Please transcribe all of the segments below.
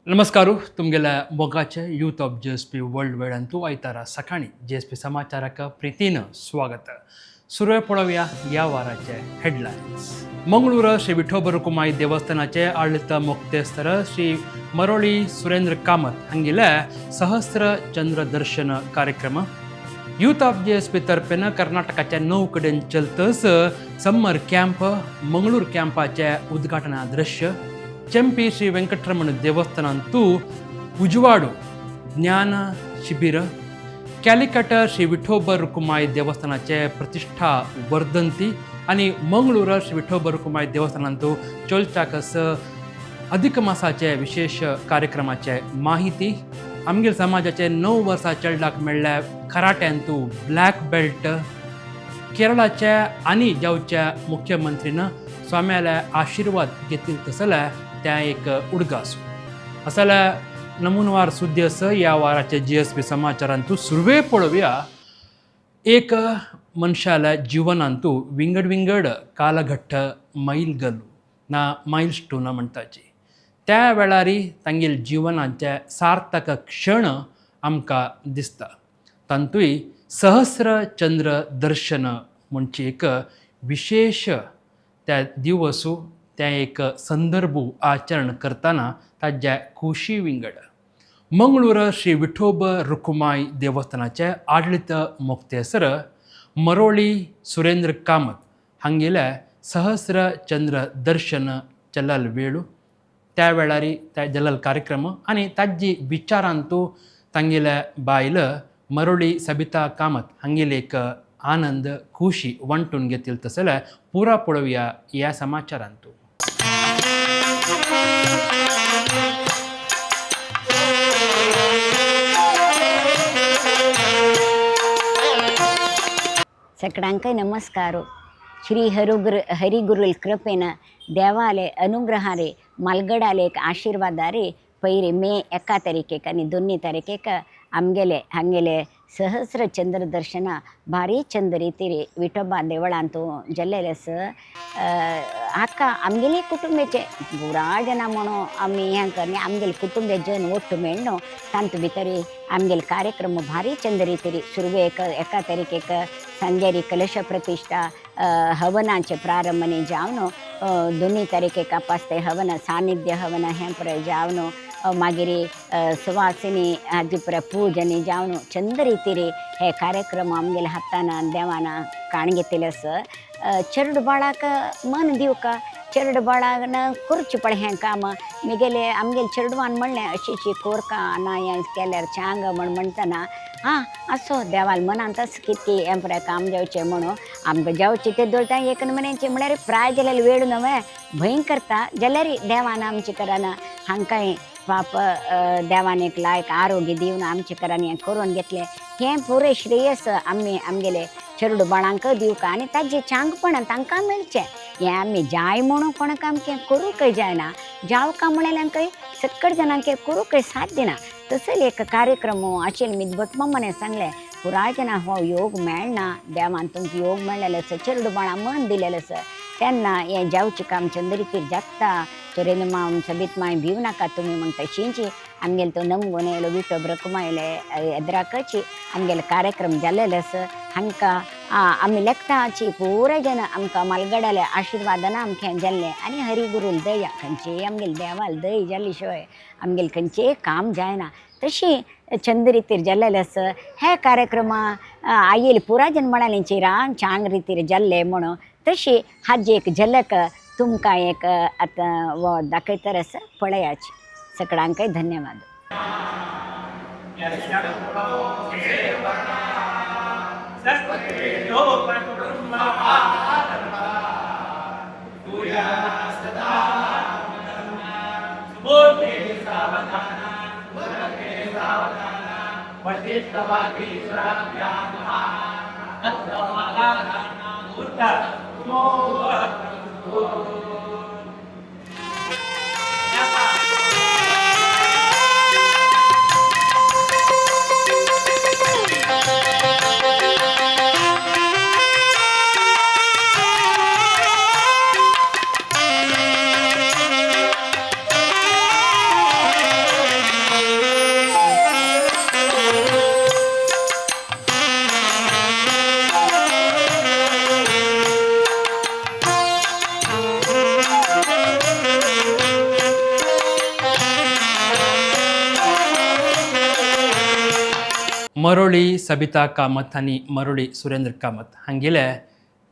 नमस्कारू तुमगेल्या मोगाचे youth of J S P world wide तू आयतारा सकाळी जे एस पी समाचाराक प्रीतीनं स्वागत. सुरवे पळोवया या वाराचे हेडलायन्स. मंगळूर श्री विठोबा रुक्माई देवस्थानाचे आडಳಿತ मुक्तेस्तर श्री मरोळी सुरेंद्र कामत हांगेले सहस्र चंद्र दर्शन कार्यक्रम. Youth of J S P तर्फेन कर्नाटकाच्या 9 कडेन चलतस समर कॅम्प मंगळूर कॅम्पाचे उद्घाटना दृश्य. चंपी श्री वेंकटरमण देवस्थानांतू उजवाडू ज्ञान शिबिर. कॅलिकट श्री विठोबा रुक्माई देवस्थानाचे प्रतिष्ठा वर्धंती आणि मंगळूर श्री विठोबा रुक्माई देवस्थानांतू चोलचाकस अधिक मासाचे विशेष कार्यक्रमाचे माहिती. आमगेल समाजाचे 9 वर्सां चेडलाक मेळ्ळ्या कराट्यांतू ब्लॅक बेल्ट. केरळाच्या आणि जावच्या मुख्यमंत्रीनं स्वाम्याला आशीर्वाद घेतील तसल्या त्या एक उडगासू असल्या नमुनवार सुद्दी असं या वाराच्या जी एस पी समाचारांतू सुरवे पळोवया. एक मनशाला जिवनांतू विंगड विंगड कालघट्ट मैल गलू ना माइल स्टोना म्हणटाची त्या वेळारी तांगेल जिवनाचे सार्थक क्षण आमकां दिसता. तांतूय सहस्र चंद्र दर्शन म्हणची एक विशेष त्या दिवसू त्या एक संदर्भ आचरण करताना ताज्या खुशी विंगड मंगळूर श्री विठोबा रुक्माई देवस्थानाचे आडಳಿತ मुक्तेसर मरोळी सुरेंद्र कामत हांगेल्या सहस्र चंद्र दर्शन चलल वेळू त्या वेळारी त्या जलल कार्यक्रम आणि ताजी विचारांतू तांगेल्या बायल मरोळी सबिता कामत हांगेले एक आनंद खुशी वांटून घेतील तसल्या पुरा पळोवया या समाचारांतू. सगळ्यांका नमस्कारू. श्री हरिगुरुल कृपेन देवाले अनुग्रहारे मालगडाले एक आशीर्वादारे पैरे मे 1 तारीखेक आणि 2 तारीखेक आमगेले हांगेले सहस्र चंद्र दर्शन भारी चंद रितीरे विठोबा देवळांतू जल्लेलेस. आका आमगेले कुटुंबाचे पुरा जना म्हणून आम्ही हें करनी आमगेले कुटुंबे जन ಒಟ್ಟು मेळ्ळो तांतू भितरी आमगेले कार्यक्रम भारी चंद रितीरे सुरवे 1 तारीखेक सांजेरी कलश प्रतिष्ठा हवनाचे प्रारंभने जावन 2 तारीखेक पास्ते हवन सानिध्य हवन हें पुरे जावन मागीर सुवासिनी हाजी पुरे पूजने जावन चंद रितीरे हे कार्यक्रम आमगेले हाताना देवाना काण घेतिलेस. चेडू बाळाक मन दिवक चेडू बाळान करचें पड हें काम मिगेले आमगेले चेडवान म्हणलें अशी कोरका ना हें केल्यार चांग म्हणटना हां असो देवाल मनान तस कितकी हें पुरे काम जावचें म्हणून आमकां जावचें ते दोळटा एक म्हणायचें म्हळ्यार प्राय जाल्यार वेळ नवे भंय करता जाल्यार देवान आमचे करान हांकांय पाप देवान एक लायक आरोग्य दिवन आमचे करान हें करून घेतलें हें पुरे श्रेयस आमी आमगेले चेडू बाळांक दिवक आनी ताजें चांगपण तांकां मेळचें हें आमी जाय म्हणून कोणाक आमकां करूंकय जायना जावका म्हळ्यार सक्कड जाणांक करूंकय साध्य ना. तसले एक कार्यक्रम आशिल्लो मितभट मम्मने सांगलें पुराय जाणां हो योग मेळना देवान तुमकां योग मेळ्ळेलो आसा चेडू बाळां मन दिलेलें आसा तेन्ना हें जावचें काम चंद्रितीर जाता सुरेंद्र माम सबित माय भिव नाका तुमी म्हण तशींची आमगेले तो नमून येयलो विठोबा रुक्माईले येद्राकची आमगेले कार्यक्रम जाल्लेले आसा हांकां आमी लेखताची पुराय जाणां आमकां मालगडाले आशिर्वादान आमकां जाल्लें आनी हरिगुरूल दया खंयचेय आमगेले देवाल दय जाल्ले शिवाय आमगेलें खंयचेय काम जायना तशी चंद रितीर जाल्लेलें आसा. हे कार्यक्रम आयिल्ले पुराय जन म्हणालें चिरान चांग रितीर जाल्ले म्हणून तशी हाजी एक झलक तुमकां एक आतां दाखयतर आसा पळयाची. सगळ्यांकय धन्यवाद. मरोळी सबिता कामत आनी मरोळी सुरेंद्र कामत हांगेले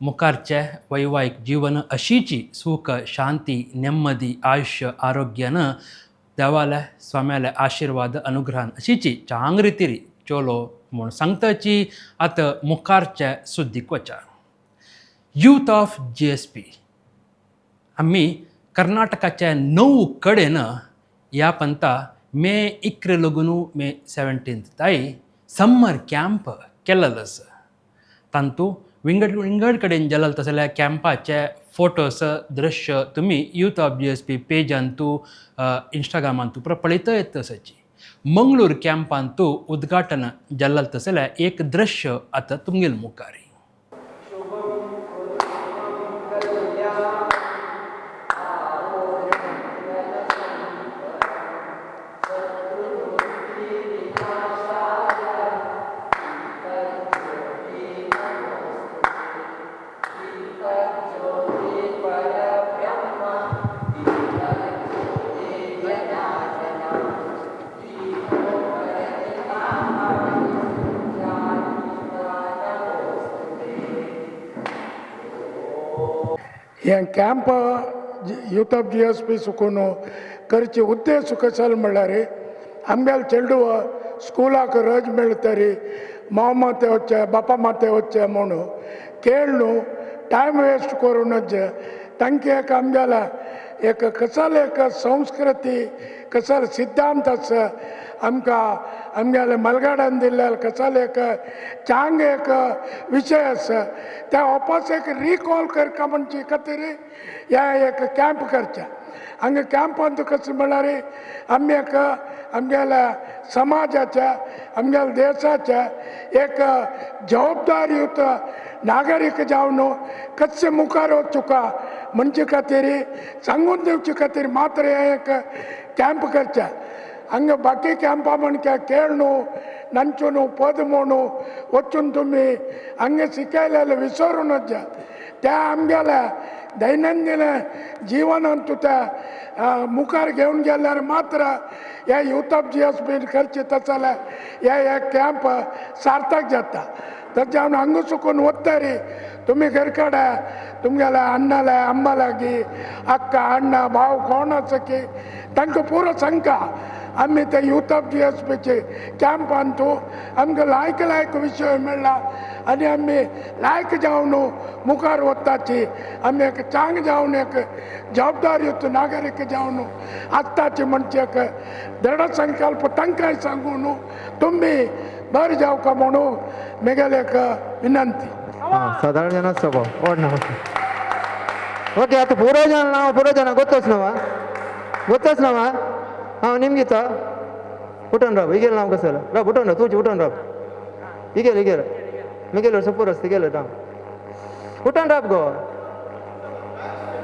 मुखारचे वैवाहीक जीवन अशीची सुख शांती नेಮ್ಮदी आयुष्य आरोग्यान देवाले स्वाम्याले आशीर्वाद अनुग्रहान अशीची चांग रितीरी चोलो म्हूण सांगताची आतां मुखारचे सुद्दीक वचा. यूथ ऑफ JSP आम्ही कर्नाटकाच्या 9 कडेन ह्या पंता मे 11 लगून मे 17 ताई समर कॅम्प केलेलो आसा. तांतू विंगड कडेन गेलेलो तसल्या कॅम्पाचे फोटोस दृश्य तुम्ही यूथ ऑफ JSP पेजान तूं इंस्टाग्रामान तूं पळयता येता तसाची. मंगळूर कॅम्पान तूं उद्घाटन जाल्लें तसल्या एक दृश्य आतां तुमगेल मुखार. हे कॅम्प यूथ ऑफ JSP सुकून करचे उद्देश कशाल म्हणल्यार आमगेल चेडूं स्कुलाक रज मेळटरी माव माते वच्चे बापा माते वच्चे म्हणून खेळ न्हू टायम वेस्ट करूनच तांचे एक आमगेला एक कसाल एक संस्कृती कसाल सिद्धांत आसा आमकां आमगेले मलगाडान दिल्ले कसाल एक चांग एक विशय आसा त्या वापस एक रिकॉल करता म्हणजे खातीर ह्या एक कॅम्प करचे. हांगा कॅम्पांत कशें म्हळ्यार आमी एक आमगेल्या समाजाच्या आमगेल्या देशाच्या एक जबाबदारीयुत नागरीक जावन कशें मुखार वचुका म्हणजे खातीर सांगून दिवचे खातीर मात्र हे एक कॅम्प करचे. हांगा बाकी कॅम्पा म्हणजे खेळ न्हू नांचू न्हू पद म्हणू वचून तुमी हांगा शिकयलेले विसरूनच जा. त्या आमगेल्या दैनंदीन जिवनांत त्या मुखार घेवन गेल्यार मात्र हे यूथ ऑफ JSP करचे तसले हे कॅम्प सार्थक जाता. त्याच्यावर हांगा चुकून वतरी तुम्ही घरकडे तुमगेल्या अण्णाले अम्मा लागी अक्का अण्णा भाव कोण आसा की तांकां पुरो सांगता आम्ही ते यूथ ऑफ JSPचे कॅम्प आणतो. आमकां लायक विशय मेळ्ळा आनी आमी लायक जावन मुखार वताची आमी एक चांग जावन एक जबाबदारीयुत नागरीक जावन आसताची म्हणजे एक दृढ संकल्प तांकांय सांगून तुम्ही बरें जावका म्हणून म्हगेली एक विनंती. साधारण जन स्वभाव ओड ना ओके आता ಪೂರ ಜನ ಗೊತ್ತಸ್ ನಾವ ಹಾಂ ನಿಮ್ಗಿತ್ತ ಉಟನ್ ರಾಬ್ ಈಗೆಲ್ಲ ನಾವು ಕಸಲ್ಲ ರಾಬ್ ಉಟನ್ ತೂಚಿ ಉಟನ್ ರಾಬ್ ಈಗೆಲ್ಲ ಮಿಗೆಲ್ಲ ಸಪೂರ್ ಅಸ್ತಿ ಗೆಲ್ಲ ರಾಮ್ ಉಟನ್ ರಾಬ್ ಗೋ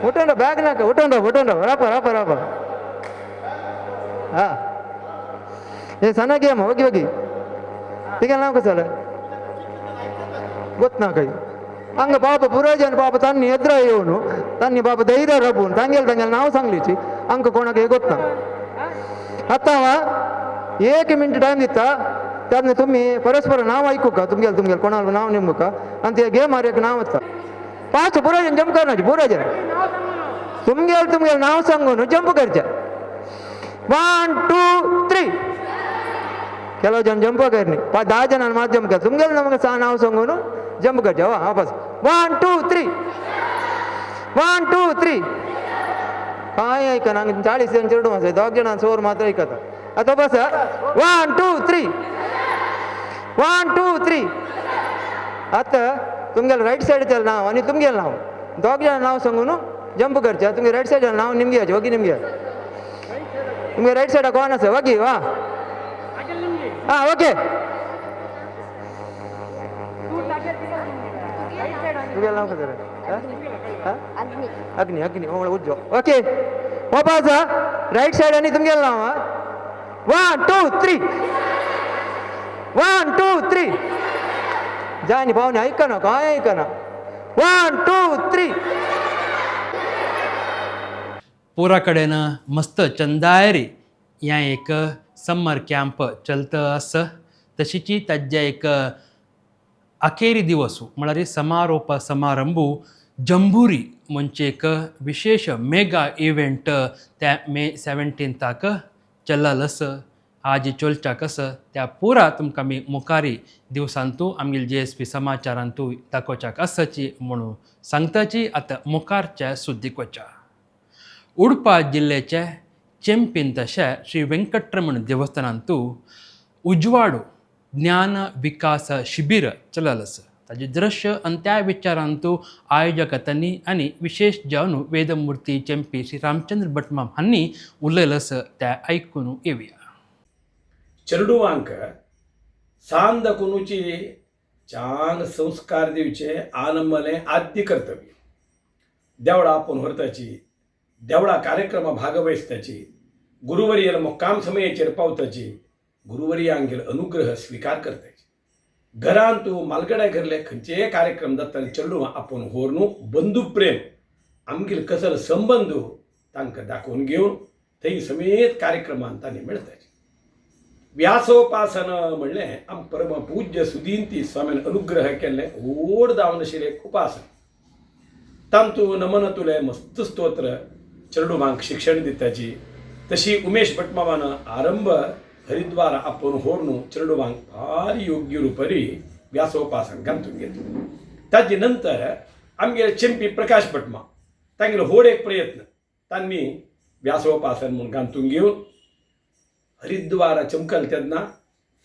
ಉಟನ್ ರಾಬ್ ಬ್ಯಾಗ್ ನಾಕ ಉಟನ್ ರಾಬ್ ರಾಪ ಹಾಂ ಏ ಸಣ್ಣ ಗೇಮ್ ಹೋಗಿ ಈಗೆಲ್ಲ ನಾವು ಕಸಲ್ಲ ಗೊತ್ತು ನಾಕೈ ಹಂಗ ಪಾಪ ಪುರೋಜನ ಪಾಪ ತನ್ನಿ ಎದ್ರ ಇವನು ತನ್ನಿ ಪಾಪ ಧೈರ್ಯ ರಬೂನ್ ತಂಗೆಲ್ ನಾವು सांगलीची अंक कोणाक ಗೊತ್ತ आतां 1 मिनिट टायम दिता त्यातनं तुम्ही परस्पर नाव ऐकू का तुमगेल कोणाला नाव नेमू का आणि ते गेम एक नाव असतं 5 पुरोजन जंप करण्याची पुरोजन तुमगेल नाव सांगून जंप करचे 1 2 3 ಕೆಲವು ಜನ ಜಂಪ್ ಕರ್ನಿ 10 ಜನ ಮಾತು ಜಂಪ್ कर तुमगेल ನಮಗೆ नाव सांगून जंप करचे वापस 1 2 3 1 2 3 काय ऐका ना 40 जण चिरडू मासे 2 जण सोर मात्र ऐकता आता बस 1 2 3 1 2 3 आता तुमगेल राईट साईडचं नाव आणि तुमगेल नाव 2 जण नाव सांगून जंप करचे तुमगे राईट साईड नाव निमगे याचे वगी निमगे तुमगे राईट साईड कोण असे वगी वा हां ओके तुमगेल नाव कसं अग्नि उज्जो ओके वापस राईट साईड आणि तुमगेल नाव 1 2 3 1 2 3 जायनी पाहुणे ऐका ना काय ऐका ना 1 2 3 पूरा कडेन मस्त चंदायरी या एक समर कॅम्प चलत आस तशीची ताजे एक अखेरी दिवस म्हळ्यार समारोप समारंभू जंबुरी म्हणजे एक विशेष मेगा इव्हेंट त्या मे 17 चल्लालस आज चलच्याक आसा त्या पुरा तुमकां आमी मुखारी दिवसांतू आमगेल JSP समाचारांतू दाखोवच्याक आसाची म्हणून सांगताची आतां मुखारच्या सुद्दीक वचा. उडपा जिल्ल्याच्या चेंपीन तशा श्री वेंकटरमण देवस्थानांतू उजवाडो ज्ञान विकास शिबीर चललस. ताजे दृश्य आनी त्या विचारांतू आयोजकांनी आनी विशेष जावन वेदमूर्ती चेंपी श्री रामचंद्र भटमाम हांणी उलयलस त्या आयकून येवया. चेडूवांक सांद कोणूची छान संस्कार दिवचे आनमले आद्य कर्तव्य. देवळा आपूण व्हरताची, देवळा कार्यक्रमा भागवहिसताची, गुरुवर्याल मुक्काम समयाचेर पावताची, गुरुवर्यांगेल अनुग्रह स्वीकार करताची. घरांत तूं मालगड्या घरले खंयचेय कार्यक्रम जाता चेडूं आपूण व्हरून बंधू प्रेम आमगेल कसलो संबंद तांकां दाखोवन घेवन थंय समेत कार्यक्रमांत तांणी मेळताची. व्यासोपासन म्हणलें आम परम पूज्य सुदींती स्वामीन अनुग्रह केल्लें व्हड जावन आशिल्लें एक उपासन. तांतू नमन तुले मस्त स्तोत्र चेडूमांक शिक्षण दिताची. तशी उमेश भटमामान आरंभ हरिद्वार आपूण व्हरून चेडूमांक भारी योग्य रुपरी व्यासोपासन घालून घेतलें. ताजे नंतर आमगेले चेंपी प्रकाश भटमा तांगेलो व्हड एक प्रयत्न तांणी व्यासोपासन म्हूण घालून घेवन हरिद्वार चमकल तेन्ना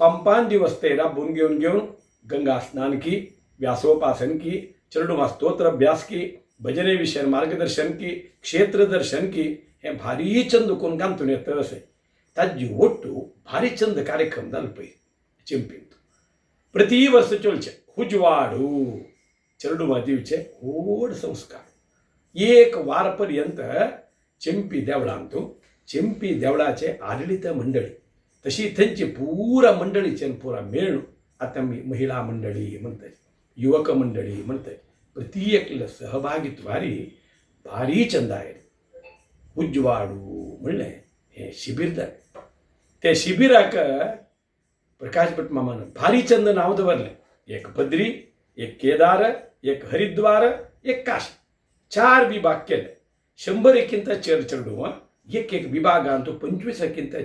पंपान दिवस ते राबून घेवन गंगा स्नान की, व्यासोपासन की, चेडूमा स्तोत्र अभ्यास की, भजने विषय मार्गदर्शन की, क्षेत्र दर्शन की, हे भारी चंद करून घालून येता अशें ताजी ओट्टू भारी चंद कार्यक्रम जाले पळय चेंपींत. प्रति वर्स चलचे उजवाडू चेडूमा दिवचे व्हड संस्कार. एक वार पर्यंत चेंपी देवळांत चेंपी देवळाचे आडळीत मंडळी तशी थंयची पुरा मंडळीचे पुरा मेळून आतां आमी महिला मंडळी म्हणटात, युवक मंडळी म्हणटात, प्रति एकले सहभागित्वारी भारी चंदायेर उजवाडू म्हणलें हें शिबीर जालें. ते शिबिराक प्रकाश भटमामान भारी चंद नांव दवरलें. एक बद्री, एक केदार, एक हरिद्वार, एक काशी, 4 विभाग केले. 100 चड चेडूं एक विभागांत 25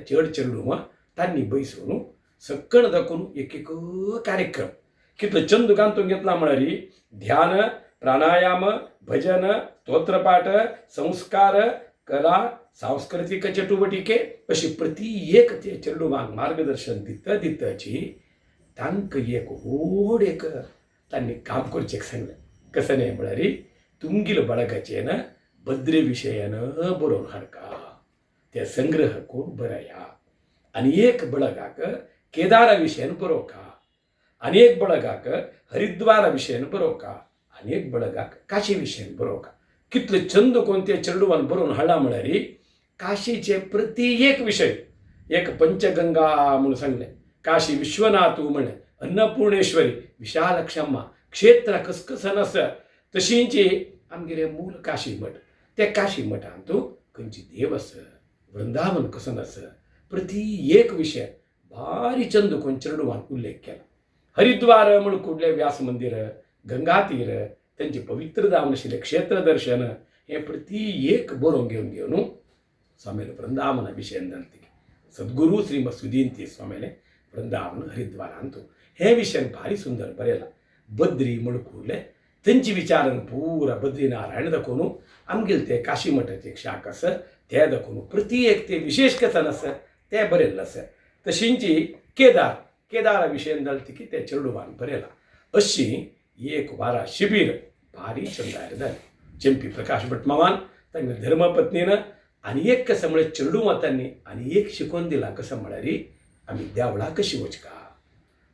चड चेडूं तांणी बैसून सक्कण दाखोवन एक कार्यक्रम कितलो चंद घालून घेतला म्हळ्यार ध्यान, प्राणायाम, भजन, स्तोत्रपाठ, संस्कार, कला, सांस्कृतिक चटुवटिके अशी प्रति एक ते चेडूंक मार्गदर्शन दिताची तांकां एक व्हड एक तांणी काम करचें सांगलें. कशें न्ही म्हळ्यार तुमगेल बाळगाचें भद्रे विशयान बरोवन हाडका, ते संग्रह करून बरया. आनी एक बळगाक केदारा विशयान बरोवका, आनी एक बळगाक हरिद्वारा विशयान बरोवका, आनी एक बळगाक काशी विशयान बरोवका. कितले चंद कोण ते चेडूवान बरोवन हाडला म्हळ्यार काशीचे प्रति एक विशय. एक पंचगंगा म्हणून सांगलें, काशी विश्वनाथू म्हणलें, अन्नपूर्णेश्वरी, विशालक्षम्मा, क्षेत्र कसकसन आसा तशींची आमगेले मूल काशी मठ. त्या काशी मठांत खंयची देव आसा, वृंदावन कसन आसा, प्रति एक विशय भारी चंद कोण चेडूवान उल्लेख केला. हरिद्वार म्हण कुडले व्यास मंदिर, गंगा तीर, त्यांचे पवित्र जावन आशिल्ले क्षेत्र दर्शन हे प्रति एक बरोवन घेवन स्वामीले वृंदावना विशयान जाणते. सद्गुरू श्रीमद सुदींती स्वामीले वृंदावन हरिद्वारांत हे विशयान भारी सुंदर बरयला. बद्री म्हण कुडले थंयची विचारान पुरा बद्री नारायण दाखोवन आमगेले ते काशी मठाचे एक शाख आसा ते दाखोवन प्रति एक ते विशेष कथन आसा ते बरयल्लें आसा. तशींची केदारा विशयान जालें की ते चेडूवान बरयला. अशी एक वारा शिबीर भारी चंदायर जालें. चेंपी प्रकाश भटमामान तांगे धर्मपत्नीन आनी एक कशें म्हळ्यार चेडूं वतांनी आनी एक शिकोवन दिला. कशें म्हळ्यार आमी देवळा कशी वचका,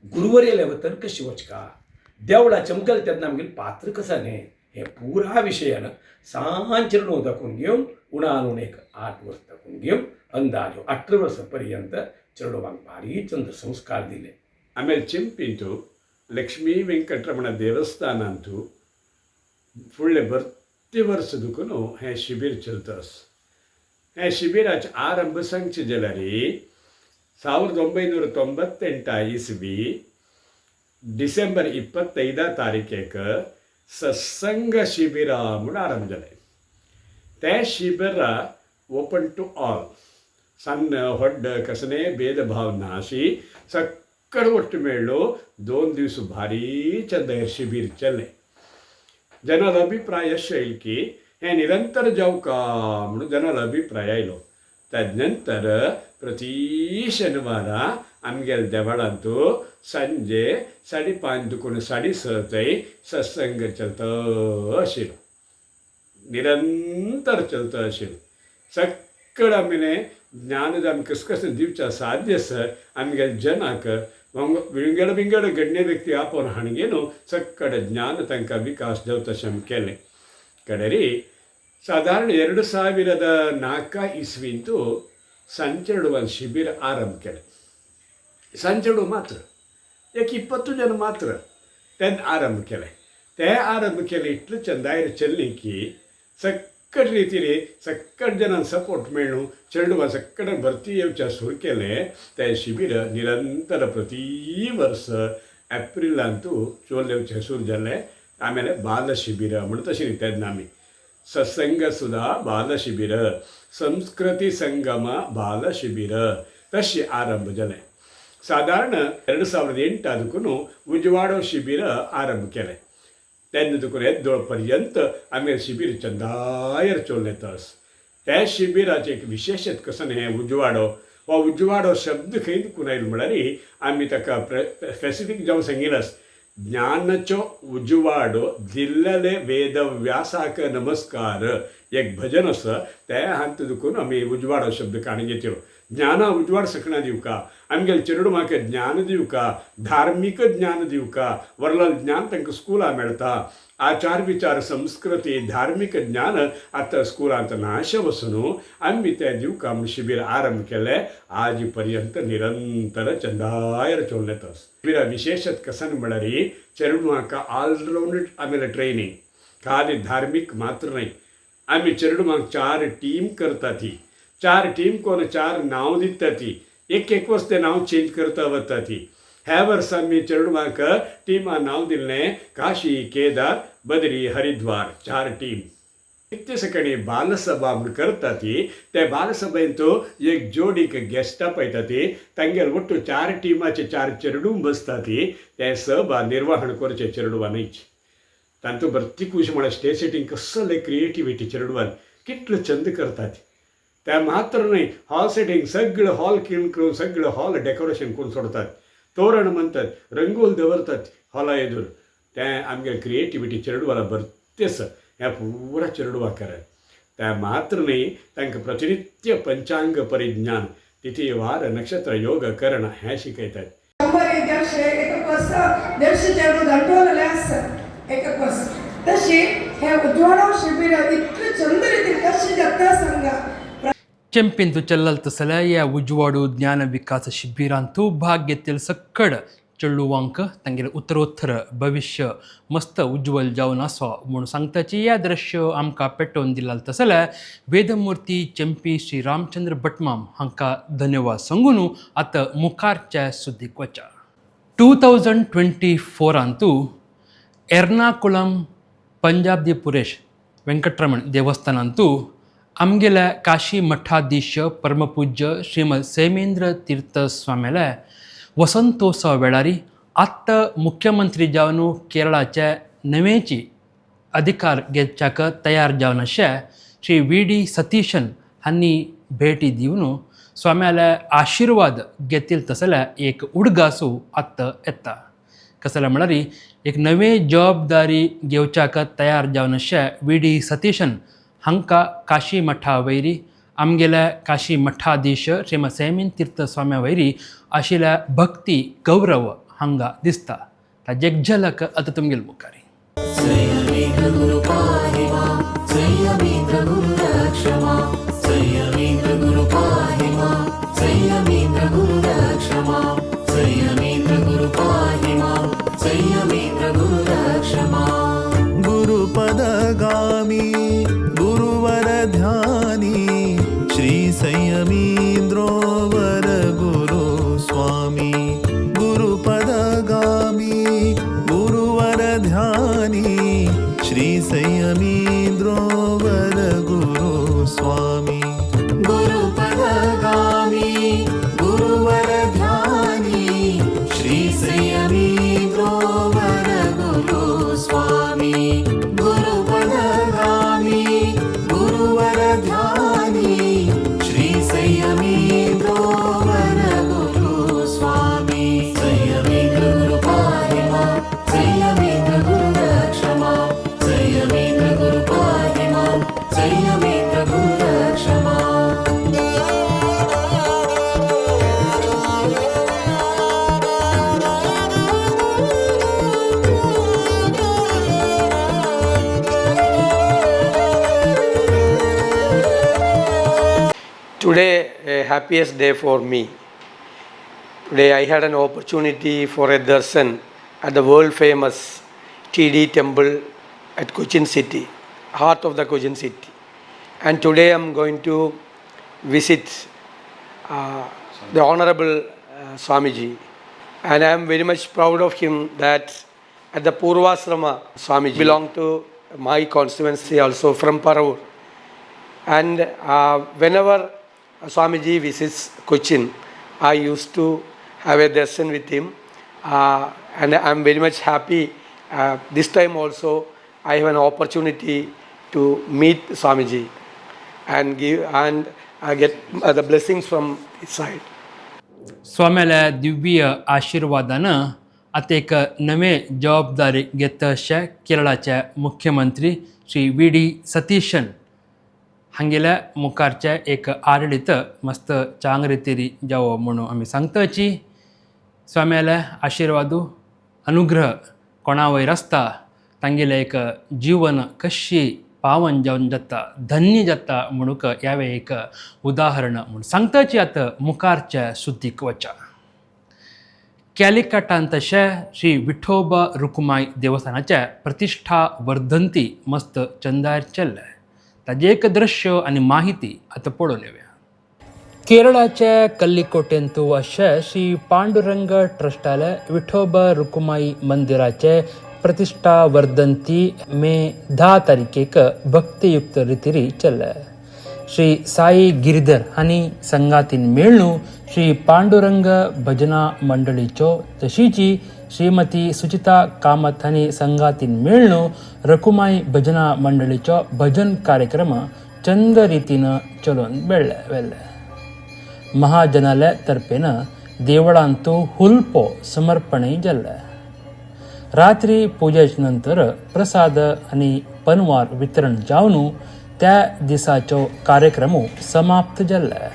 गुरुवर्याले वतन कशी वचका, देवळा चमकल तेन्ना आमगेलें पात्र कसं न्ही हे पुरा विशयान सांज चेडूं दाखोवन घेवन उणान एक 8 वर्स दाखोवन घेवन अंदाज 18 वर्सां पर्यंत चेडूवांक भारी चंद संस्कार दिले. ಆಮೇಲೆ ಚಿಂಪಿಂಟು ಲಕ್ಷ್ಮೀ ವೆಂಕಟರಮಣ ದೇವಸ್ಥಾನಂತೂ ಫುಳ್ಳೆ ಪ್ರತಿ ವರ್ಷದಕ್ಕೂ हे शिबीर चलतस. हे शिबिराचे आरंभ सांगचे जाल्यार 1998 ಇಸ್ವಿ ಡಿಸೆಂಬರ್ 25 तारखेक सत्संग शिबिर म्हणून आरंभ जालें. तें शिबिर ओपन टू ऑल. सन्न व्हड कसले भेदभाव ना अशी सक्कड ಒಟ್ಟು मेळ्ळो. 2 दीस भारी चंद शिबिर चल्लें. जनाल अभिप्राय अशें येयलो की हें निरंतर जावका म्हणून जनाल अभिप्राय आयलो. ताजे नंतर प्रती शेनवारा आमगेल्या देवळांतू सांजे 5:30 दुखून 6:30 थंय सत्संग चलता आशिल्लो. निरंतर चलता आशिल्लो. सक्कड आमगेलें ज्ञान आमी कसं कसं दिवचें साध्य आसा आमगेल्या जनाक विंगड विंगड गण्य व्यक्ती आपोवन हाणगेनू सक्कड ज्ञान तांकां विकास जावता अशें आमी केलें. कडेरी सादारण 2004 इस्वींतू संचेडुवान शिबिर आरंभ केलें. संचेडू मात्र 20 जन मात्र तेन्ना आरंभ केलें. तें आरंभ केलें इतलें चंदायर चल्लें की सक्कड रितीन सक्कड जनांक सपोर्ट मेळ्ळो. चेडूवा सक्कड भरती येवचें सुरू केलें. तें शिबिर निरंतर प्रती वर्स एप्रिलांतू चोल येवचें सुरू जालें. आमेले बाल शिबिर म्हणून तशें तेन्ना आमी सत्संग सुद्धा बाल शिबिर, संस्कृती संगम बाल शिबिर तशी आरंभ जालें. सादारण 2008 दुखून उजवाडो शिबिर आरंभ केलें. तेन्ना दुखून येद्दोळ पर्यंत आमी शिबिर चंदायर चोल्लें तस. त्या शिबिराचें एक विशेशत कसं हें उजवाडो हो उजवाडो शब्द खंय दुखून आयलो म्हळ्यार आमी ताका स्पेसिफीक जावन सांगिलास. ज्ञानचो उजवाडो दिल्लेले वेदव्यासाक नमस्कार एक भजन आसा. तें हांत दुखून आमी उजवाडो शब्द काणी घेतलो. ज्ञाना उजवाड सकना दिवका, आमगेले चेडूमाक ज्ञान दिवका, धार्मीक ज्ञान दिवका, वरलं ज्ञान तांकां स्कुलां मेळटा. आचार विचार संस्कृती धार्मीक ज्ञान आतां स्कुलांत नाशे वचून आमी तें दिवका म्हूण शिबीर आरंभ केलें. आज पर्यंत निरंतर चंदायर चोल्लें तस. शिबिरा विशेषत कसन म्हळ्यार चेडूमाक ऑलराउंड आमगेलें ट्रेनिंग. खाली धार्मीक मात्र न्हय. आमी चेडूमाक 4 टीम करता. ती 4 टीम कोण 4 नांव दिता. ती एक वर्स तें नांव चेंज करता वता. ती ह्या वर्सा आमी चेडूमाक टिमा नांव दिल्लें काशी, केदार, बद्री, हरिद्वार 4 टीम. नित्य सकाळी बालसभा म्हूण करता. ती त्या बालसभेंत एक जोडीक गेस्टां पळयता. ती तांगेर वट्ट 4 टिमाचे 4 चेडूं बसता. ती तें सभा निर्वहण करचें चेडूवानच. तांतू भरती खुश म्हळ्यार स्टेज सेटींग कसले क्रिएटिविटी चेडूवान कितलो चंद करतात. त्या मात्र न्हय हॉल सेटींग सगळें हॉल क्लीन करून सगळें हॉल डेकोरेशन करून सोडतात. तोरण म्हणतात, रंगोल दवरतात हॉला येदूर. तें आमगे क्रिएटिविटी चेडूवाला भरती आसा. ह्या पुरा चेडूवा करात. त्या मात्र न्हय तांकां प्रतिनित्य पंचांग परिज्ञान, तिथी वार नक्षत्र योग करण हें शिकयतात. 150 चेडूं दांडोवलेले आसा एक वर्स. तशी हे उजवाडो शिबीर इतलें चंद रितीन कशें जाता सांगा. चेंपिंतू चल्लल तसल्या या उजवाडू ज्ञान विकास शिबिरांतू भाग घेतील सक्कड चेडूवांक तांगेलें उत्तरोत्तर भविष्य मस्त उज्वल जावन आसो म्हूण सांगताची या दृश्य आमकां पेटोवन दिलाल तसल्या वेदमूर्ती चेंपी श्री रामचंद्र भटमाम हांकां धन्यवाद सांगून आतां मुखारच्या सुद्दीक वचा. 2024 एर्नाकुलम पंजाबदीपुरेश वेंकटरमण देवस्थानांतू आमगेल्या काशी मठाधीश परमपूज्य श्रीमद सेमेंद्र तीर्थ स्वामीले वसंतोत्सव वेळारी आत्ता मुख्यमंत्री जावन केरळाचे नवेची अधिकार घेवच्याक तयार जावन अशें श्री VD सतीशन हांणी भेटी दिवन स्वाम्याले आशिर्वाद घेतील तसल्या एक उडगासू आत्ता येता. कसले म्हळ्यार एक नवे जबाबदारी घेवच्याक तयार जावन अशें VD सतीशन हांकां काशी मठा वयरी आमगेल्या काशी मठाधीश श्रीमद सेमेंद्र तीर्थ स्वाम्या वयरी आशिल्ल्या भक्ती गौरव हांगा दिसता. ताजे एक झलक आतां तुमगेले मुखारी. गुरुपदगामी गुरुवर ध्यानी श्री संयमींद्रो वर गुरु Today, a happiest day for me. Today, I had an opportunity for a darshan at the world famous TD temple at Cochin City, heart of the Cochin City. And today, I'm going to visit the Honorable Swamiji. And I am very much proud of him that at the Purvasrama Swamiji belong to my constituency also from Paravur. And whenever Swamiji visits Cochin, I used to have a darshan with him. And I am very much happy. This time also, I have an opportunity to meet Swamiji and get the blessings from his side. स्वाम्याला Divya आशीर्वादानं आता एक नवे जबाबदारी घेत अशा केरळाचे मुख्यमंत्री Shri we D सतीशन हांगेल्या मुखारचे एक आडळीत मस्त चांग रितीरी जावं म्हणून आमी सांगताची. स्वाम्याला आशीर्वादू अनुग्रह कोणा वयर आसता तांगेले एक जीवन कशी पावन जावन जाता धन्य जाता म्हणूक ह्यावे एक उदाहरण म्हणून सांगताची आतां मुखारच्या सुद्दीक वचा. कॅलिकटांत तशे श्री विठोबा रुक्माई देवस्थानाचे प्रतिश्ठा वर्धंती मस्त चंदार चल्ले. ताजे एक दृश्य आनी माहिती आतां पळोवन येवया. केरळाचे कल्लिकोटेंतू अशे श्री पांडुरंग ट्रस्टाले विठोबा रुक्माई मंदिराचे प्रतिष्ठा वर्धंती मे 10 तारखेक भक्तियुक्त रितीरी चल्ले. श्री साई गिरधर हांणी संगातीन मेळून श्री पांडुरंग भजना मंडळीच्यो तशीची श्रीमती सुचिता कामत हांणी संगातीन मेळून रकुमाई भजना मंडळीच्यो भजन कार्यक्रम चंद रितीन चलोवन वेल्ले. महाजनाले तर्फेन देवळांतू हुल्पो समर्पणय जाल्ले. रात्री पुजेचे नंतर प्रसाद आनी पनवार वितरण जावन त्या दिसाचो कार्यक्रम समाप्त जाल्ले.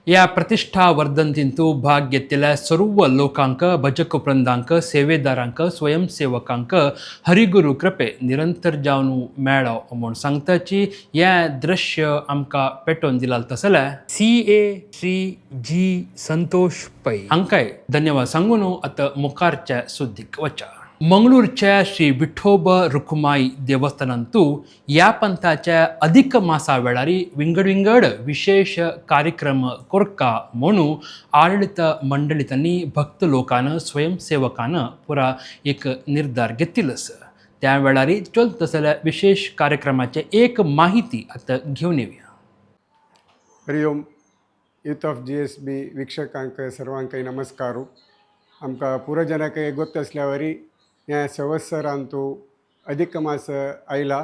ह्या प्रतिष्ठा वर्धंतींतू भाग घेतिल्ल्या सर्व लोकांक भजक वृंदांक सेवेदारांक स्वयंसेवकांक हरिगुरू कृपे निरंतर जावन मेळो म्हूण सांगताची हें दृश्य आमकां पेटोवन दिलां तसले CA श्री जी संतोष पै हांकांय धन्यवाद सांगून आतां मुखारच्या सुद्दीक वचा. मंगळूरच्या श्री विठोबा रुक्माई देवस्थानांतू ह्या पंथाच्या अधिक मासा वेळारी विंगड विशेष कार्यक्रम कोरका म्हणून आडळीत मंडळीतांनी भक्त लोकांना स्वयंसेवकांना पुरा एक निर्धार घेतिल्लो. त्या वेळारी चलत असलेल्या विशेष कार्यक्रमाचे एक माहिती आता घेऊन येऊया. हरिओम. यूथ ऑफ GSB वीक्षकांक सर्वांक नमस्कारू. आमकां पुरोजनाक गोत्त असल्यावरी ह्या संवत्सरांतू अधिक मास आयला,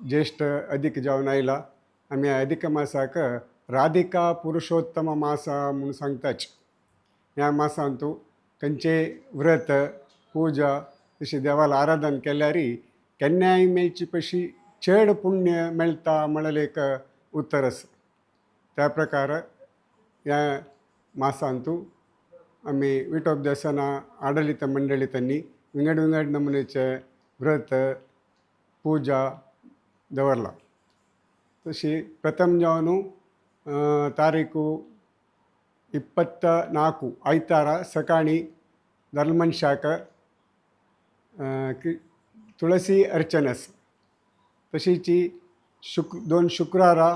ज्येष्ठ अधिक जावन आयला. आमी ह्या अधिक मासाक राधिका पुरुषोत्तम मास म्हणून सांगताच. ह्या मासांतू खंयचे व्रत पुजा तशी देवाला आराधन केल्यारी केन्नाय मेळची पशी चेड पुण्य मेळटा म्हणल्यार एक उत्तर आसा. त्या प्रकार ह्या मासांतू आमी विठोब देवस्थाना आडಳಿತ मंडळीतांनी विंगड विंगड नमुनेचे व्रत पूजा दवरला. तशी प्रथम जावन तारीखು 24 ಐತಾರ सकाळी धर्मशाक तुळसी अर्चन आसा. तशीची 2 शुक्रारा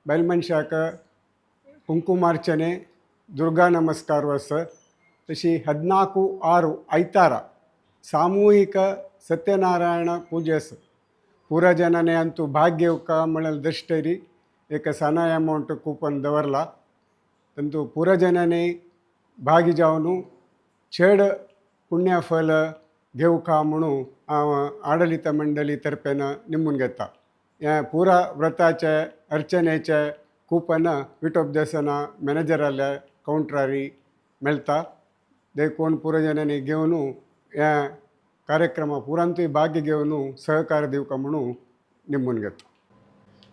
बैलमनशाक कुंकुमार्चನೆ ದುರ್ಗಾ ನಮಸ್ಕಾರ ಆಸ. तशी 14/6 ಐತಾರ ಸಾಮೂಹಿಕ ಸತ್ಯನಾರಾಯಣ ಪೂಜೆ ಆಸ. पुरा जनाने अंतू भाग्य येवका म्हणल्यार दृश्टेरी एक सना अमाउंट कूपन दवरला. तंतू पुरा जनाने भागी जावन चेड पुण्यफल घेवका म्हणून हांव आडಳಿತ मंडळी तर्फेन निमून घेता. ह्या पुरा व्रताचे अर्चनेचे कूपन विठोब देवस्थाना मॅनेजराल्या कावंटरारी मेळटा. देखून पुरा जनांनी घेवन ह्या कार्यक्रमा पुरांतूय भाग्य घेवन सहकार दिवका म्हणून निमून घेता.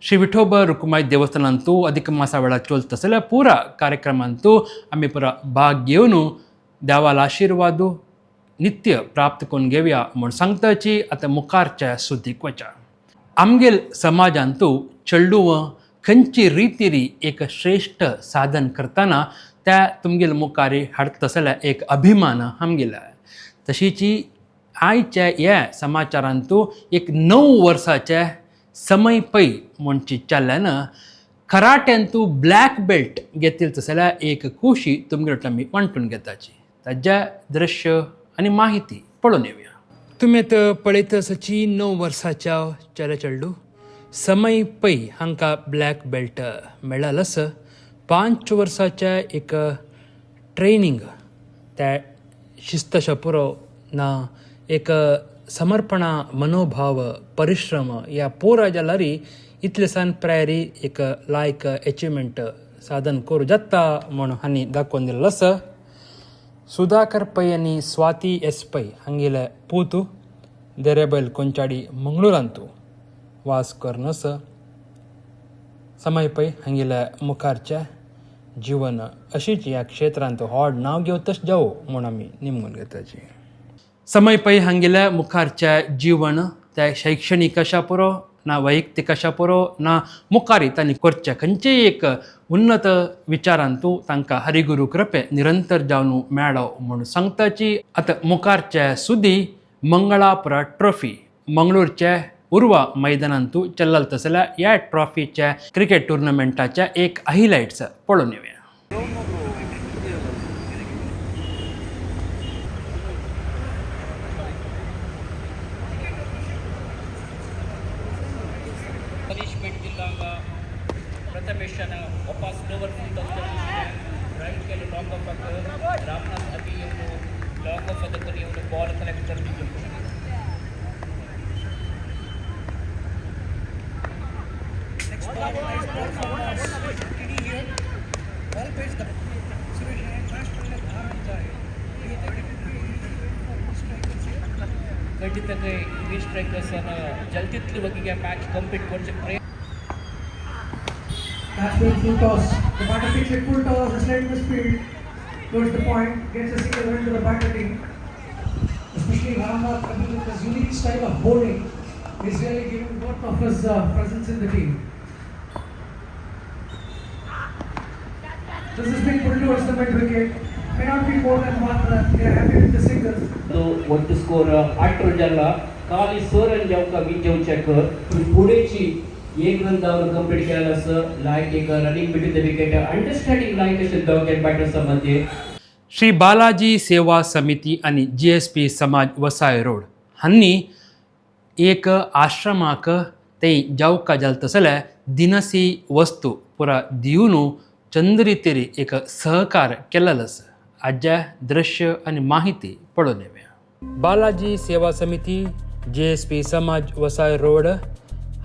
ಶ್ರೀ ವಿಠೋಬ ರುಕುಮಾಯಿ ದೇವಸ್ಥಾನಂತೂ ಅಧಿಕ ಮಾಸ ವೇಳ ಚೋಲ್ತಸಲ ಪೂರ ಕಾರ್ಯಕ್ರಮಂತೂ आम्ही पुरा भाग घेवन देवाला आशीर्वाद नित्य प्राप्त करून घेवया म्हूण सांगताची आतां मुखारच्या सुदीक वचा. आमगेल समाजांतू चेडूं खंयची रितीरी एक श्रेष्ठ साधन करतना त्या तुमगेल मुखारी हाडटसल्या एक अभिमान आमगेला. तशीची आयच्या ह्या समाचारांतू एक 9 वर्साचे समय पै म्हणची चल्ल्यान कराट्यांतू ब्लॅक बेल्ट घेतील तसल्या एक खुशी तुमगेर आमी वांटून घेताची. ताच्या दृश्य आनी माहिती पळोवन येवया. तुमी आतां पळयतसची 9 वर्साच्या चेडे चेडू समय पै हांकां ब्लॅक बेल्ट मेळ्ळल आसा. 5 वर्साच्या एक ट्रेनिंग त्या शिस्तशा पुरो ना एक समर्पणा मनोभाव परिश्रम या पोरा जाल्यारी इतलेसान प्रायरी एक लायक अचिवमेंट साधन करूं जाता म्हूण हांणी दाखोवन दिल्लो आसा. सुधाकर पै आनी स्वाती एस पै हांगेले पूत देरेबैल कोंचाडी मंगळुरांतू वास करन आसा. समय पै हांगेल्या मुखारचे जीवन अशीच ह्या क्षेत्रांत व्हड नांव घेवतच जावो म्हूण आमी निमगून घेताची. समय पै हांगेल्या मुखारचे जीवन त्या शैक्षणीक आशा पुरो ना वैयक्तीक आशा पुरो ना मुखारी तांणी करचे खंयचेय एक उन्नत विचारांतू तांकां हरिगुरू कृपे निरंतर जावन मेळ्ळो म्हूण सांगताची. आतां मुखारचे सुदी मंगळापुरा ट्रॉफी मंगळूरचे उर्वा मैदानांतू चल्लल तसल्या ह्या ट्रॉफीच्या क्रिकेट टुर्नामेंटाच्या एक हायलायट्स पळोवन येवया. ಪನಿಷ್ಮೆಂಟ್ ಇಲ್ಲಾಂಗ ಪ್ರಥಮೇಶನ ವಾಪಸ್ ಲೋವರ್ ರೈಟ್ ಗೆ ಲಾಂಗ್ ಆಫ್ ರಾಮನಾಥ್ ಅಭಿಯನ್ನು ಲಾಂಗ್ ಆಫ್ ಅದಕ್ಕರಿ ಅವರು ಬಾಲ್ ಕಲೆಕ್ಟರ್ ಖಂಡಿತ ಈ ಸ್ಟ್ರೈಕರ್ಸ್ ಜಲ್ದಿತ್ಲಿ ಬಗೆಗೆ ಮ್ಯಾಚ್ ಕಂಪ್ಲೀಟ್ करचे प्रयत्न. That's been full toss. The batter picks it full toss, the sliding the speed towards the point, gets a single run to the batter team. Especially Ramnath with his unique style of bowling is really giving worth of his presence in the team. This is being put towards the mid wicket. May not be more than one run. They are happy with the single. तो वट score 8 run खाली 6 run जावका विजयचेक पुढेची 1 run जावन complete केला असं like एक running between the wicket understanding like अशें दोघे बॅटर्स मध्ये. श्री बालाजी सेवा समिती आणि GSP समाज वसाय रोड हांनी एक आश्रमाक ते जावका जाल तसल्या दिनसी वस्तू पुरा दिवन चंद्रितेरी एक सहकार केलेलो आसा. आज्या दृश्य आणि माहिती पळोवन येवया. बालाजी सेवा समिती GSP समाज वसाय रोड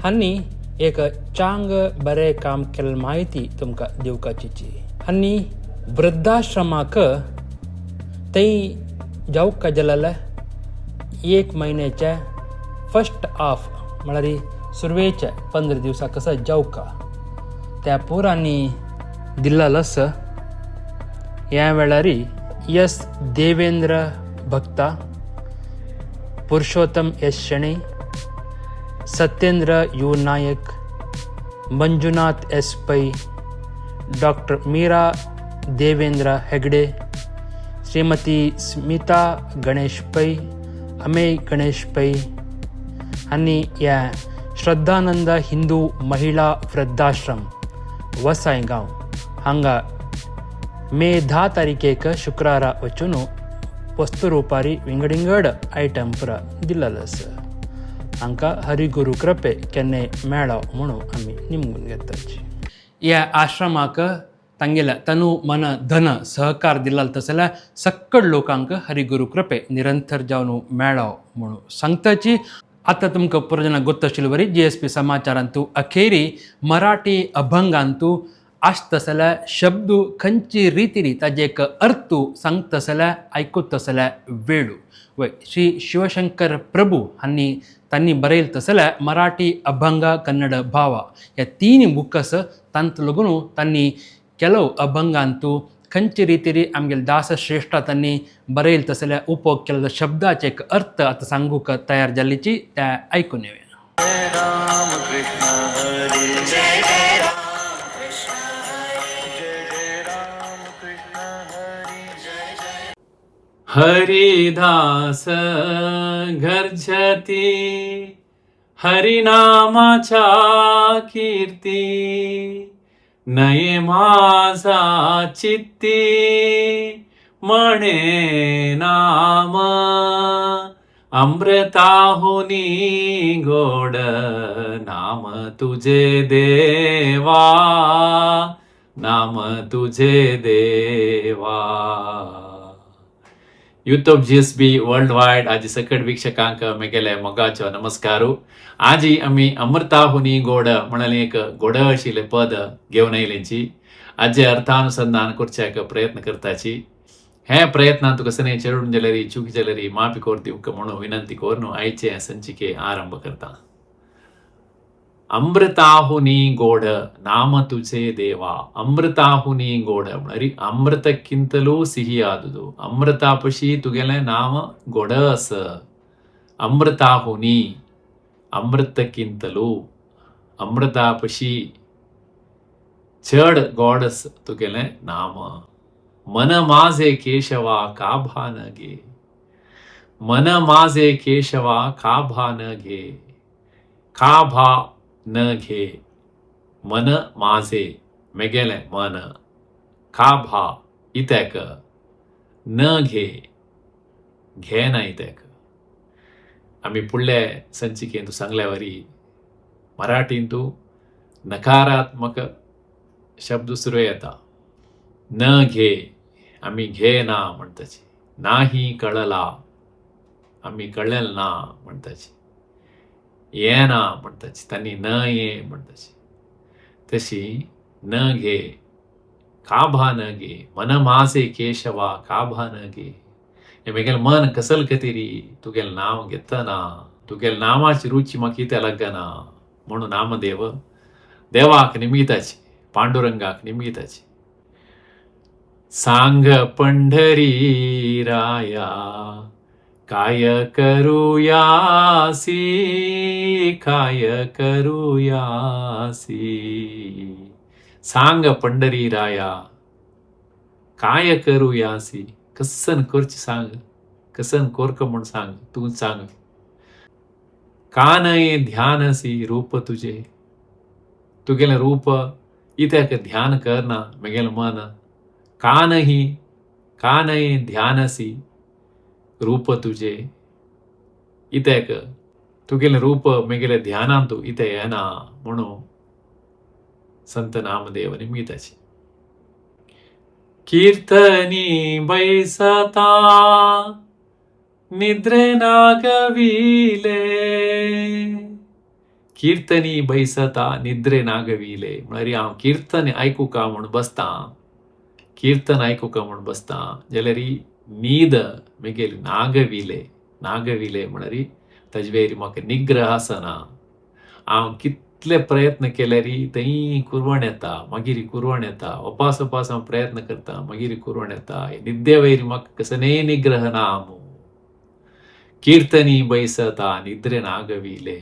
हांनी एक चांग बरें काम केल्लें माहिती तुमकां दिवपाची. हांनी वृद्धाश्रमाक थंय जावका जाल्यार 1 म्हयन्याच्या फर्स्ट हाफ म्हळ्यार सुरवेच्या 15 दिवसा कसं जावका त्या पोरांनी दिला लस या वेळारी S Devendra Bhakta, Purushottam S Shene, Satyendra U Nayak, Manjunath S Pai, doctor Meera Devendra Hegde, Shrimati Smita Ganesh Pai, Ameya Ganesh पै आणि या श्रद्धानंद हिंदू महिला वृद्धाश्रम वसायगांव हांगा मे 10 तारखेक शुक्रारा वचून वस्तू रुपारी विंगडिंगड आयटम पुरा दिल्लस हांकां हरिगुरू कृपे केन्ने मेळो म्हणून आमी निमगून घेतात. ह्या आश्रमाक तांगेल्या तनु मन धन सहकार दिला तसल्या सक्कड लोकांक हरिगुरू कृपे निरंतर जावन मेळो म्हणून सांगताची. आता तुमकां पुरजना गोत्तशिल्ली बरी GSP समाचारांतू अखेरी मराठी अभंगांतू आसतसल्या शब्द खंयची रिती ताजे एक अर्थू सांगतसल्या आयकूतसल्या वेळू वय श्री शिवशंकर प्रभू हांणी तांणी बरयल तसल्या मराठी अभंग कन्नड भावा ह्या 3 बुक्स तांत लागून तांणी केलो अभंगांतू खंयची रिती आमगेले दास श्रेष्ठ तांणी बरयल तसल्या उपोग केलेलो शब्दाचे एक अर्थ आतां सांगूक तयार जाल्लीची त्या आयकून येवया. हरिदास गर्जती हरिनामाच्या कीर्ती, नये माझा चित्ती म्हणे नाम, अमृताहुनी गोड नाम तुझे देवा, नाम तुझे देवा. यूट्यूब GSP वर्ल्ड वायड आजी सकट वीक्षकांक मेगेले मोगाचो नमस्कारू. आजी आमी अमृताहुनी गोड म्हणले एक गोड आशिल्ले पद घेवन आयलेची आजे अर्थानुसंधान करच्याक प्रयत्न करताची. हे प्रयत्नांत तुका सने चेडून जाल्यारी चूक जाल्यारी माफी कोर दिवंक म्हणून विनंती कोरून आयचे संचिके आरंभ करता. अमृताहुनी गोड नाम तुझे देवा. अमृताहुनी गोड म्हळ्यार अमृतಕ್ಕಿಂತಲೂ ಸಿಹಿಯಾದುದು. अमृतापशी तुगेले नाम गोड आस. अमृताहुनी अमृतಕ್ಕಿಂತಲೂ अमृतापशी चड गोड तुगेले नाम. मन माझे केशवा का भान घे, मन माझे केशवा का भान घे, का भा न घे. मन माझे मेगेले मन, का भा इतेक, न घे घेना इतेक. आमी फुडले संचिकेंतू सांगल्या वरी मराठींतू नकारात्मक शब्द सुरू येता. न घे आमी घेना म्हणटाची, नाही कळला आमी कळेल ना म्हणटाची, येना म्हणटाची तांणी न ये म्हणटाची. तशी न घे काभा न घे, मन माझे केशवा काभा न घे. हे मेगेल मन कसल कतिरी तुगेल नाव घेतना, तुगेल नावाची रुची म्हाका कितें लागना म्हणून नामदेव देवाक निमगिताची, पांडुरंगाक निमगिताची. सांग पंढरी राया काय करूयासी, काय करूयासी. सांग पंढरी राया काय करूयासी. कसन करची सांग, कसन कोरक म्हण सांग, तू सांग. कानये ध्यानसी रूप तुझे. तुगेले रूप इत्याक ध्यान करना मेगेल मन. कानही कानये ध्यानसी रूप तुझे. इतेक तुगेले रूप मेगेले ध्यानांतू इथे येना म्हणून संत नामदेव निमगिताची. कीर्तनी बैसता निद्रे नागविले. कीर्तनी बैसता निद्रे नागविले म्हळ्यार हांव कीर्तन आयकूका म्हूण बसता, कीर्तन आयकूका म्हूण बसता जाल्यार नीद मेगेली नागविले. नागविले म्हळ्यार ताजे वेरी म्हाका निग्रह आसना. हांव कितले प्रयत्न केले री थंय कुरवण येता, मागीर कुरवण येता, वपास हांव प्रयत्न करता, मागीर कुरवण येता. निद्दे वयर म्हाका कसने निग्रह नामू, कीर्तनी बैसता निद्रे नागविले,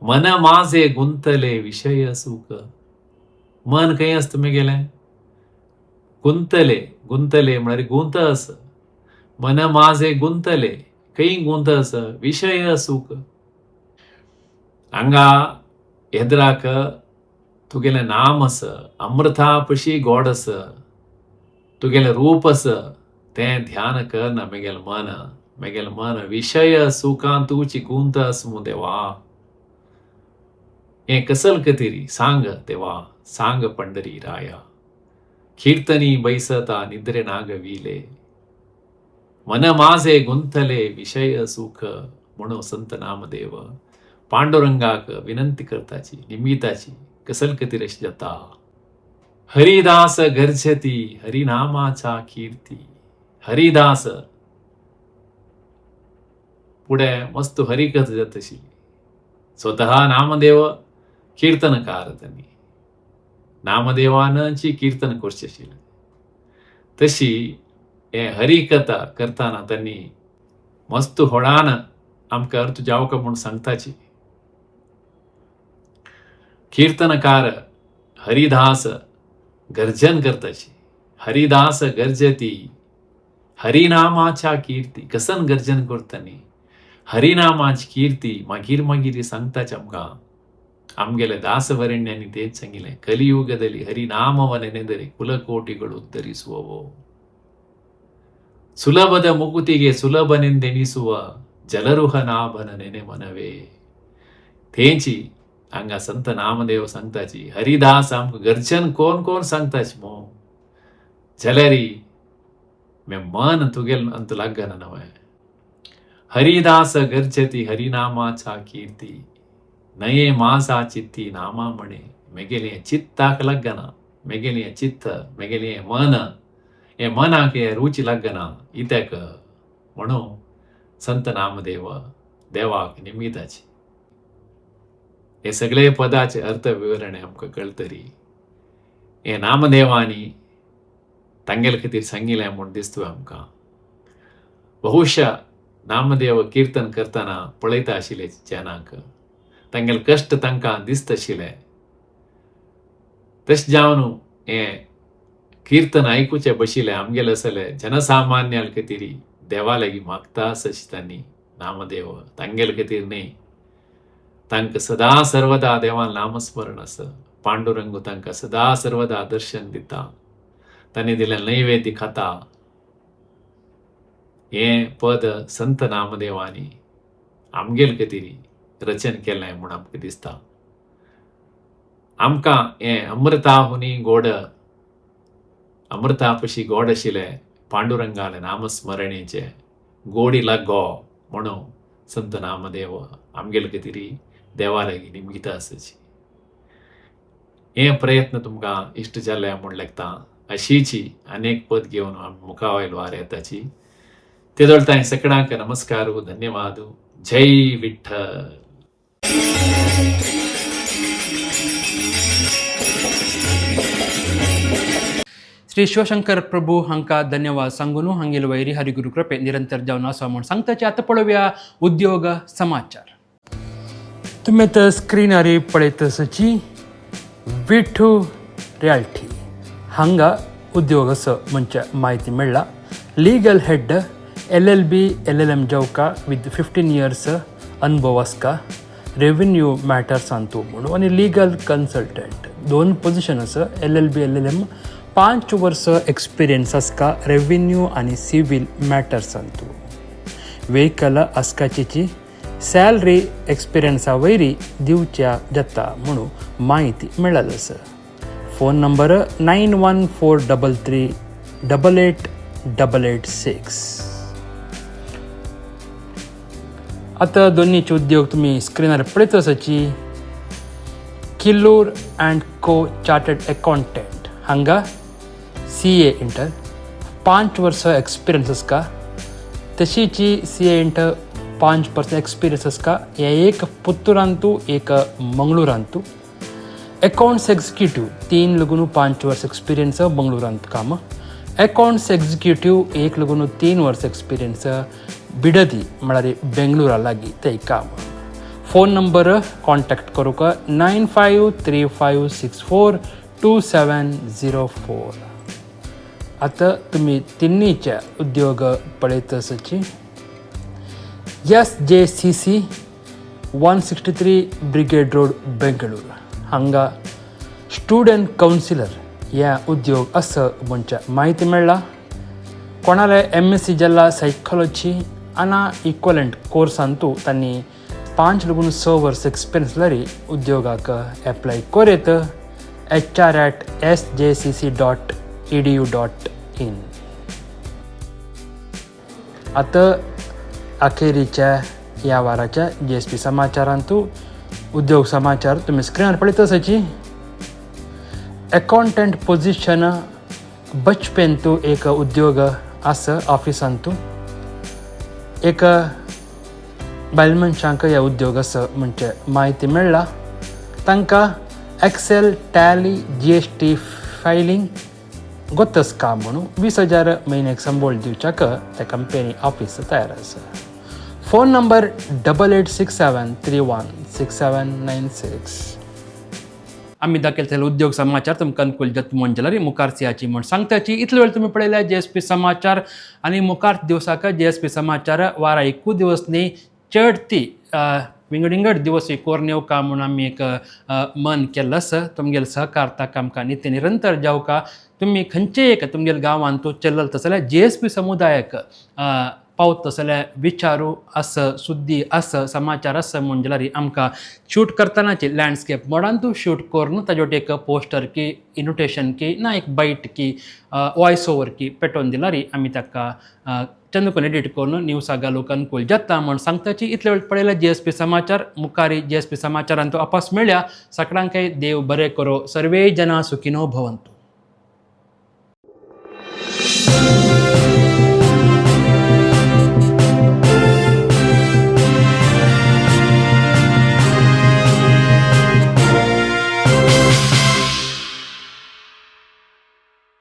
मन माझे गुंतले विषय सुख. मन खंय आसता म्हगेलें? गुंतले म्हळ्यार गुंतस. मन माझे गुंतले, खंय गुंतस? विषय सुख. हांगा एदराक तुगेलें नाम आस, अमृता पशी गोड आस, तुगेलें रूप आस, तें ध्यान करना म्हगेलें मन विषय सुखान तुची गुंत आस मू देवा. हें कसल कतिरी सांग देवा, सांग पंढरी राया. कीर्तनी बैसता निद्रे नागविले, मन माझे गुंतले विषय सुख. म्हणून संत नामदेव पांडुरंगाक विनंती करताची, निमिताची कसल कतिर अशी जाता. हरिदास गर्जती हरिनामाचा कीर्ती. हरिदास पुढे मस्त हरिकथ जातशी. स्वतः नामदेव कीर्तनकार, त्यांनी नामदेवानाची कीर्तन करची आशिल्लें. तशी हे हरिकथा करताना त्यांनी मस्त व्हडान आमकां अर्थ जावका म्हूण सांगताची. कीर्तनकार हरिदास गर्जन करताची. हरिदास गर्जती हरिनामाच्या कीर्ती. कसन गर्जन करतानी हरिनामाची कीर्ती मागीर सांगताच आमकां. आमगेले दासवरण्यांनी तेच सांगिल्लें, कलियुगದಲ್ಲಿ ಹರಿನಾಮವನೆನೆದರೆ ಕುಲಕೋಟಿಗಳು ಉದ್ಧರಿಸುವವೋ. ಸುಲಭದ ಮುಕುತಿಗೆ ಸುಲಭನೆಂದೆನಿಸುವ ಜಲರುಹನಾಭನ ನೆನೆ ಮನವೇ. तेंची हांगा संत नामदेव सांगताची. हरिदास आमकां गर्जन कोण सांगताची मो जाल्यारी में मन तुगेल अंत लागना नवे. हरिदास गर्जती हरिनामाचा कीर्ती, नये माझा चित्ती नामा म्हणे. मेगेले चित्ताक लागना, मेगेले चित्त, मेगेले मन, हे मनाक हे रुची लागना इत्याक म्हणून संत नामदेव देवाक निमिताची. हे सगळे पदाचे अर्थ विवरणे आमकां कळतरी हे नामदेवानी तांगेले खातीर सांगिल्लें म्हूण दिसता आमकां. बहुशा नामदेव कीर्तन करतना पळयता आशिल्ले जनाक तांगेले कश्ट तांकां दिसता आशिल्ले. तशें जावन हे कीर्तन आयकुचे बशिल्ले आमगेले आसले जनसामान्याल खातीर देवा लागीं मागतास अशें तांणी नामदेव तांगेले खातीर न्ही. तांकां सदा सर्वदा देवान नामस्मरण आसा. पांडुरंग तांकां सदा सर्वदा दर्शन दिता, तांणी दिलें नैवेद्य खाता. हें पद संत नामदेवानी आमगेले खातीर रचन केलें म्हूण आमकां दिसता. आमकां हें अमृताहुनी गोड, अमृता पशी गोड आशिल्लें पांडुरंगाले नामस्मरणेचे गोडी लागो म्हणून संत नामदेव आमगेले खातीर देवा लागीं निमगिता आसाची. हे प्रयत्न तुमकां इश्ट जाल्ले म्हूण लागता. अशीची अनेक पद घेवन आमी मुखा वयल वार येताची. तेदोळ तांय सगळ्यांक नमस्कार, धन्यवाद. जय विठ्ठल. श्री शिवशंकर प्रभू हांकां धन्यवाद सांगून हांगेल वैरी हरिगुरू कृपे निरंतर जावन आसा म्हूण सांगताचे. आतां पळोवया उद्योग समाचार. तुमी आतां स्क्रिनार पळयत आसची विठू रियाल्टी हांगा उद्योग आसा म्हणजे माहिती मेळ्ळा. लीगल हेड LLB LLM जावका विथ 15 years अनुभव आसका रेव्हेन्यू मॅटर्स तूं म्हणून आनी लीगल कन्सल्टंट 2 पोजिशन आसा. LLB LLM 5 वर्स एक्सपिरियन्स आसका रेव्हेन्यू आनी सिवील मॅटर्सांतू. वेहिकल आसकाची सॅलरी एक्सपिरियन्सा वयरी दिवच्या जाता म्हणून माहिती मेळ्ळी आसा. Phone number 9143388886. आतां दोनीचे उद्योग तुमी स्क्रिनार पळयत आसाची. Killur and co chartered accountant हांगा CA इंटर 5 वर्स एक्सपिरियन्स आसका. तशीची CA इंटर 5% एक्सपीरियंस का या एक पुत्तूरांतू एक मंगळूरांतू अकाउंट्स एग्जीक्यूटिव 3 लगून 5 वर्ष एक्सपीरियंस मंगळूरांत काम अकाउंट्स एग्जीक्यूटिव 1 लगून 3 वर्ष एक्सपीरियंस बिडदी म्हळ्यार बेंगळुरा लागीं ते काम फोन नंबर कॉन्टॅक्ट करूक 9535642704 आता तुम्ही तिन्नीच्या उद्योग पळयत आसची SJCC 163 ब्रिगेड रोड बेंगळूर हांगा स्टुडंट कावन्सिलर ह्या उद्योग असं म्हणजे माहिती मेळ्ळा कोणाला MSc जाल्ला सायकोलॉजी आना इक्वलंट कोर्सांतू तांणी 5 लगून 6 वर्ष एक्सपिरियन्स लारी उद्योगाक एप्लाय करीत hr@sjcc.edu.in आता अखेरीच्या ह्या वाराच्या GSP समाचारांतू उद्योग समाचार तुम्ही स्क्रीनार पळयत आसाची अकाउंटंट पोजिशन बचपेंतू एक उद्योग आसा ऑफिसांतू एक बायल मनशांक ह्या उद्योग आसा म्हणजे माहिती मेळ्ळा तांकां एक्सेल टॅली GST फायलिंग गोतस काम म्हणून 20,000 म्हयन्याक संबळ दिवच्याक त्या कंपनी ऑफिस तयार आसा फोन नंबर 8867316796 आम्ही दाखयले उद्योग समाचार तुमकां अनुकूल जत मंजलारी मुखार सियाची म्हण सांगताची इतले वेळ तुम्ही पळयल्या GSP समाचार आनी मुखार दिवसाक GSP समाचार वारा 1 दिवस न्ही चढती विंगडिंगड दिवस कोरनेव काम म्हणून आम्ही एक मन केल्लो आसा तुमगेल सहकार ताका आमकां नित्य निरंतर जावका तुम्ही खंयचे एक तुमगेल गांवांत तूं चलल तसल्या GSP समुदायाक पावत तसल्या विचारू असं सुद्दी असं समाचार असं म्हणजे आमकां शूट करतनाची लँडस्केप मोडान तूं शूट करून ताजेवट एक पोस्टर की इन्विटेशन की ना एक बाईट की वॉयस ओवर की पेटोवन दिल्यारी आमी ताका चंदकून एडिट करून न्यूसा घालूंक अनुकूल जाता म्हण सांगताची इतले वेळ पळयल्या GSP समाचार मुखारी GSP समाचारांत आपास मेळ्या सगळ्यांक देव बरें करो सर्वे जना सुखिनो भवंतु.